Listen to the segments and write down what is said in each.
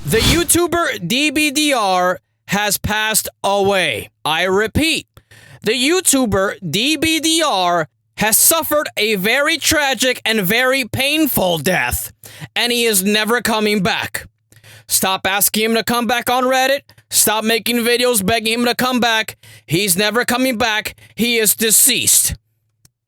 The YouTuber Dbdr has passed away. I repeat, the YouTuber Dbdr has suffered a very tragic and very painful death, and he is never coming back. Stop asking him to come back on Reddit. Stop making videos begging him to come back. He's never coming back. He is deceased.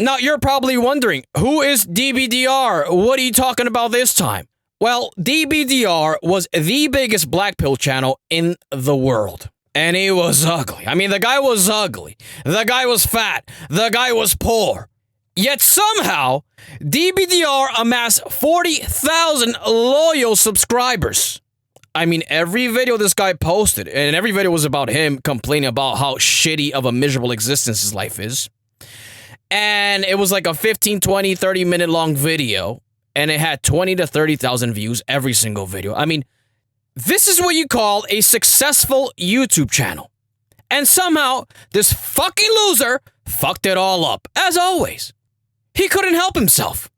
Now, you're probably wondering, who is Dbdr? What are you talking about this time? Well, Dbdr was the biggest black pill channel in the world. And he was ugly. I mean, the guy was ugly. The guy was fat. The guy was poor. Yet somehow, Dbdr amassed 40,000 loyal subscribers. I mean, every video this guy posted, and every video was about him complaining about how shitty of a miserable existence his life is. And it was like a 15, 20, 30-minute long video. And it had 20 to 30,000 views every single video. I mean, this is what you call a successful YouTube channel. And somehow, this fucking loser fucked it all up, as always. He couldn't help himself.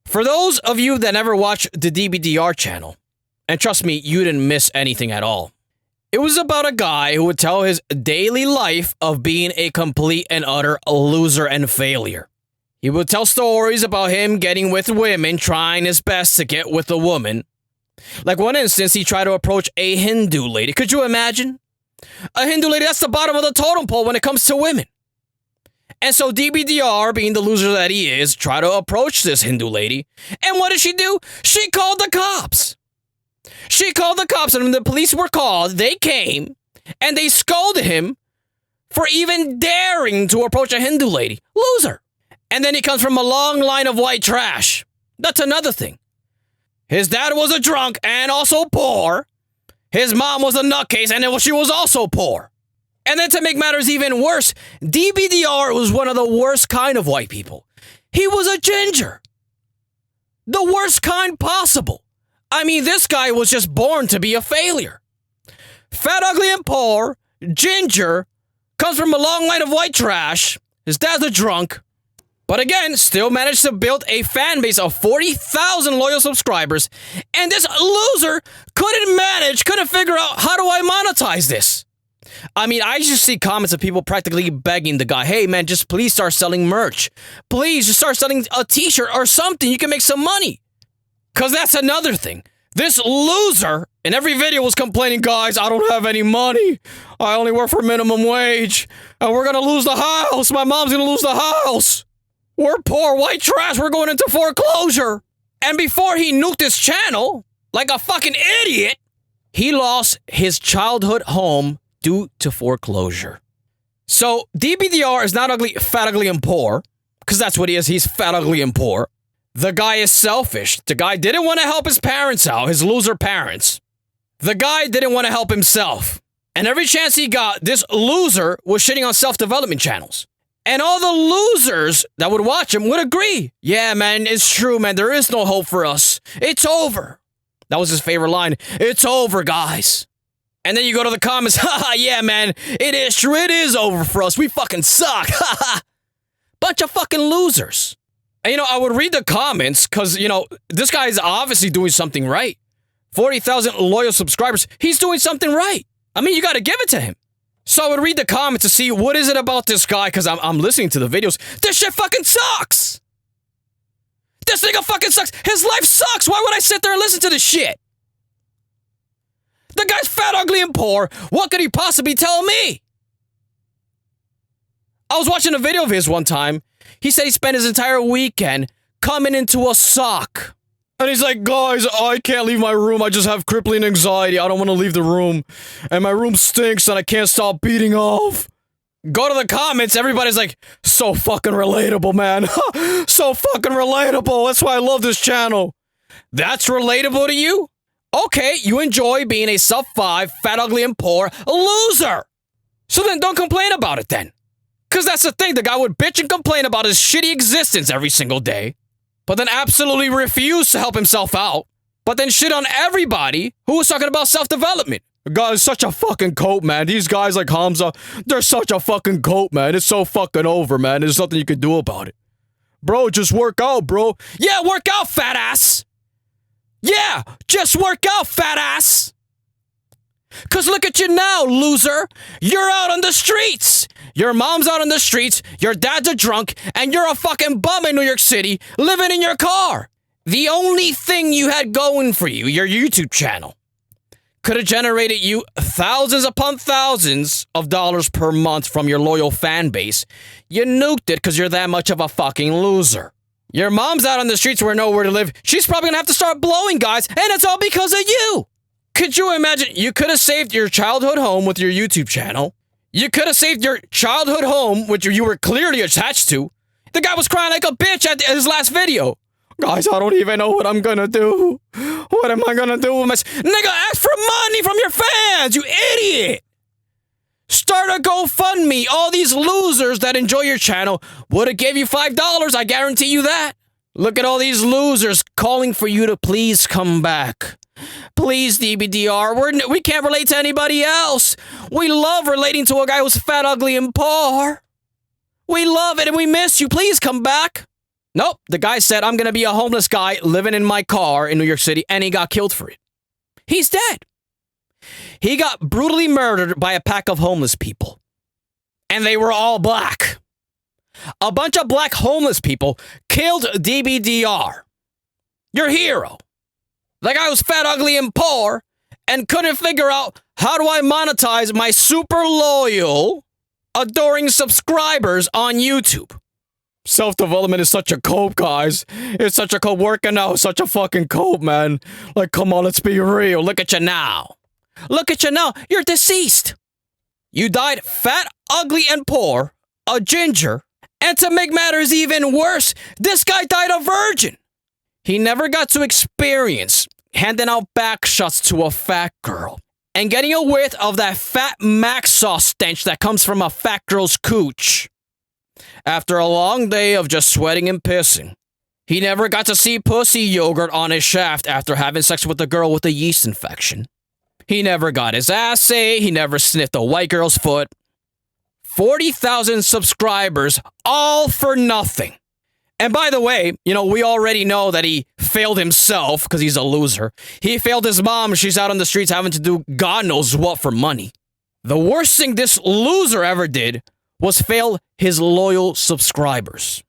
For those of you that never watched the Dbdr channel, and trust me, you didn't miss anything at all. It was about a guy who would tell his daily life of being a complete and utter loser and failure. He would tell stories about him getting with women, trying his best to get with a woman. Like one instance, he tried to approach a Hindu lady. Could you imagine? A Hindu lady, that's the bottom of the totem pole when it comes to women. And so Dbdr, being the loser that he is, tried to approach this Hindu lady. And what did she do? She called the cops. She called the cops, and when the police were called, they came, and they scolded him for even daring to approach a Hindu lady. Loser. And then he comes from a long line of white trash. That's another thing. His dad was a drunk and also poor. His mom was a nutcase and she was also poor. And then to make matters even worse, Dbdr was one of the worst kind of white people. He was a ginger. The worst kind possible. I mean, this guy was just born to be a failure. Fat, ugly, and poor, ginger, comes from a long line of white trash. His dad's a drunk. But again, still managed to build a fan base of 40,000 loyal subscribers. And this loser couldn't figure out, how do I monetize this? I mean, I just see comments of people practically begging the guy, hey man, just please start selling merch. Please just start selling a t-shirt or something. You can make some money. Because that's another thing. This loser in every video was complaining, guys, I don't have any money. I only work for minimum wage. And we're going to lose the house. My mom's going to lose the house. We're poor white trash. We're going into foreclosure. And before he nuked his channel, like a fucking idiot, he lost his childhood home due to foreclosure. So Dbdr is not ugly, fat, ugly, and poor. Because that's what he is. He's fat, ugly, and poor. The guy is selfish. The guy didn't want to help his parents out, his loser parents. The guy didn't want to help himself. And every chance he got, this loser was shitting on self-development channels. And all the losers that would watch him would agree. Yeah, man, it's true, man. There is no hope for us. It's over. That was his favorite line. It's over, guys. And then you go to the comments. Haha, yeah, man. It is true. It is over for us. We fucking suck. Haha. Bunch of fucking losers. And, you know, I would read the comments because, you know, this guy is obviously doing something right. 40,000 loyal subscribers. He's doing something right. I mean, you got to give it to him. So I would read the comments to see what is it about this guy, because I'm listening to the videos. This shit fucking sucks! This nigga fucking sucks! His life sucks! Why would I sit there and listen to this shit? The guy's fat, ugly, and poor. What could he possibly tell me? I was watching a video of his one time. He said he spent his entire weekend coming into a sock. And he's like, guys, I can't leave my room. I just have crippling anxiety. I don't want to leave the room. And my room stinks and I can't stop beating off. Go to the comments. Everybody's like, so fucking relatable, man. So fucking relatable. That's why I love this channel. That's relatable to you? Okay, you enjoy being a sub-5, fat, ugly, and poor loser. So then don't complain about it then. Because that's the thing. The guy would bitch and complain about his shitty existence every single day. But then absolutely refuse to help himself out. But then shit on everybody who was talking about self-development. The guy's such a fucking coat, man. These guys like Hamza, they're such a fucking coat, man. It's so fucking over, man. There's nothing you can do about it. Bro, just work out, bro. Yeah, work out, fat ass. Yeah, just work out, fat ass. Because look at you now, loser. You're out on the streets. Your mom's out on the streets, your dad's a drunk, and you're a fucking bum in New York City living in your car. The only thing you had going for you, your YouTube channel, could have generated you thousands upon thousands of dollars per month from your loyal fan base. You nuked it because you're that much of a fucking loser. Your mom's out on the streets with nowhere to live. She's probably gonna have to start blowing guys, and it's all because of you. Could you imagine? You could have saved your childhood home with your YouTube channel. You could have saved your childhood home, which you were clearly attached to. The guy was crying like a bitch at his last video. Guys, I don't even know what I'm gonna do. What am I gonna do with my... Nigga, ask for money from your fans, you idiot! Start a GoFundMe. All these losers that enjoy your channel would have gave you $5, I guarantee you that. Look at all these losers calling for you to please come back. Please, Dbdr, we can't relate to anybody else. We love relating to a guy who's fat, ugly, and poor. We love it and we miss you. Please come back. Nope, the guy said, I'm going to be a homeless guy living in my car in New York City, and he got killed for it. He's dead. He got brutally murdered by a pack of homeless people. And they were all black. A bunch of black homeless people killed Dbdr. Your hero. The guy was fat, ugly, and poor, and couldn't figure out, how do I monetize my super loyal, adoring subscribers on YouTube? Self-development is such a cope, guys. It's such a cope. Working out is such a fucking cope, man. Like, come on, let's be real. Look at you now. Look at you now. You're deceased. You died fat, ugly, and poor, a ginger, and to make matters even worse, this guy died a virgin. He never got to experience handing out back shots to a fat girl and getting a whiff of that fat mac sauce stench that comes from a fat girl's cooch. After a long day of just sweating and pissing, he never got to see pussy yogurt on his shaft after having sex with a girl with a yeast infection. He never got his ass ate. He never sniffed a white girl's foot. 40,000 subscribers, all for nothing. And by the way, you know, we already know that he failed himself because he's a loser. He failed his mom. She's out on the streets having to do God knows what for money. The worst thing this loser ever did was fail his loyal subscribers.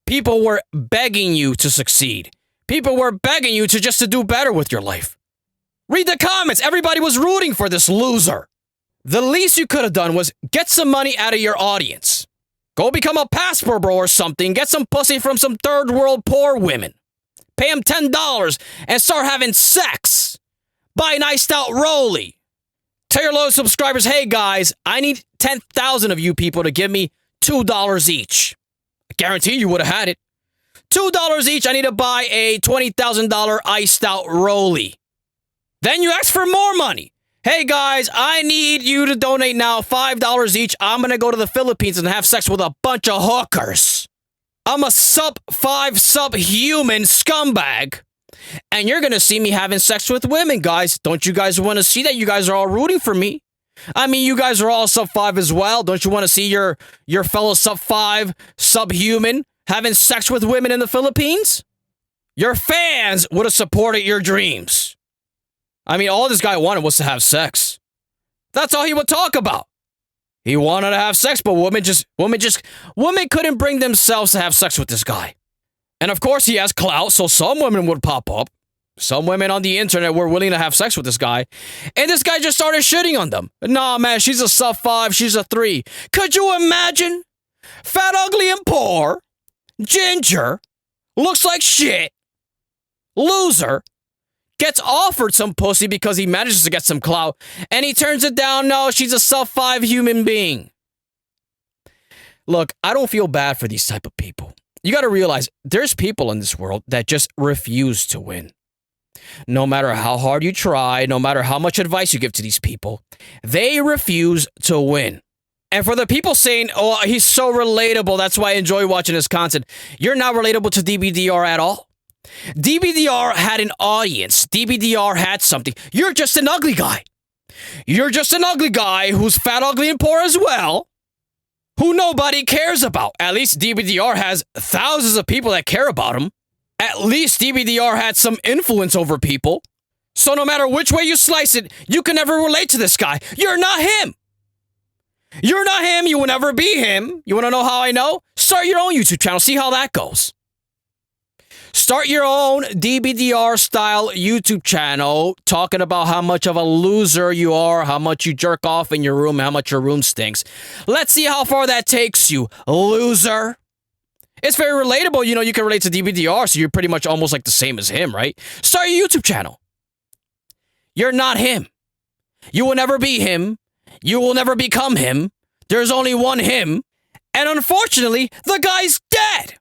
People were begging you to succeed. People were begging you to do better with your life. Read the comments. Everybody was rooting for this loser. The least you could have done was get some money out of your audience. Go become a passport bro or something. Get some pussy from some third world poor women. Pay them $10 and start having sex. Buy an iced out rollie. Tell your loyal subscribers, hey guys, I need 10,000 of you people to give me $2 each. I guarantee you would have had it. $2 each, I need to buy a $20,000 iced out rollie. Then you ask for more money. Hey guys, I need you to donate now $5 each. I'm going to go to the Philippines and have sex with a bunch of hookers. I'm a sub-5 subhuman scumbag. And you're going to see me having sex with women, guys. Don't you guys want to see that? You guys are all rooting for me. I mean, you guys are all sub-5 as well. Don't you want to see your fellow sub-5 subhuman having sex with women in the Philippines? Your fans would have supported your dreams. I mean, all this guy wanted was to have sex. That's all he would talk about. He wanted to have sex, but women couldn't bring themselves to have sex with this guy. And of course, he has clout, so some women would pop up. Some women on the internet were willing to have sex with this guy. And this guy just started shitting on them. Nah, man, she's a sub-5, she's a 3. Could you imagine? Fat, ugly, and poor. Ginger. Looks like shit. Loser. Gets offered some pussy because he manages to get some clout, and he turns it down. No, she's a sub-5 human being. Look, I don't feel bad for these type of people. You got to realize there's people in this world that just refuse to win. No matter how hard you try, no matter how much advice you give to these people, they refuse to win. And for the people saying, oh, he's so relatable, that's why I enjoy watching his content, you're not relatable to Dbdr at all. Dbdr had an audience. Dbdr had something. You're just an ugly guy. You're just an ugly guy who's fat, ugly, and poor as well, who nobody cares about. At least Dbdr has thousands of people that care about him. At least Dbdr had some influence over people. So no matter which way you slice it, you can never relate to this guy. You're not him. You're not him. You will never be him. You want to know how I know? Start your own YouTube channel. See how that goes. Start your own DBDR style YouTube channel talking about how much of a loser you are, how much you jerk off in your room, how much your room stinks. Let's see how far that takes you, loser. It's very relatable. You know, you can relate to DBDR, so you're pretty much almost like the same as him, right? Start your YouTube channel. You're not him. You will never be him. You will never become him. There's only one him. And unfortunately, the guy's dead.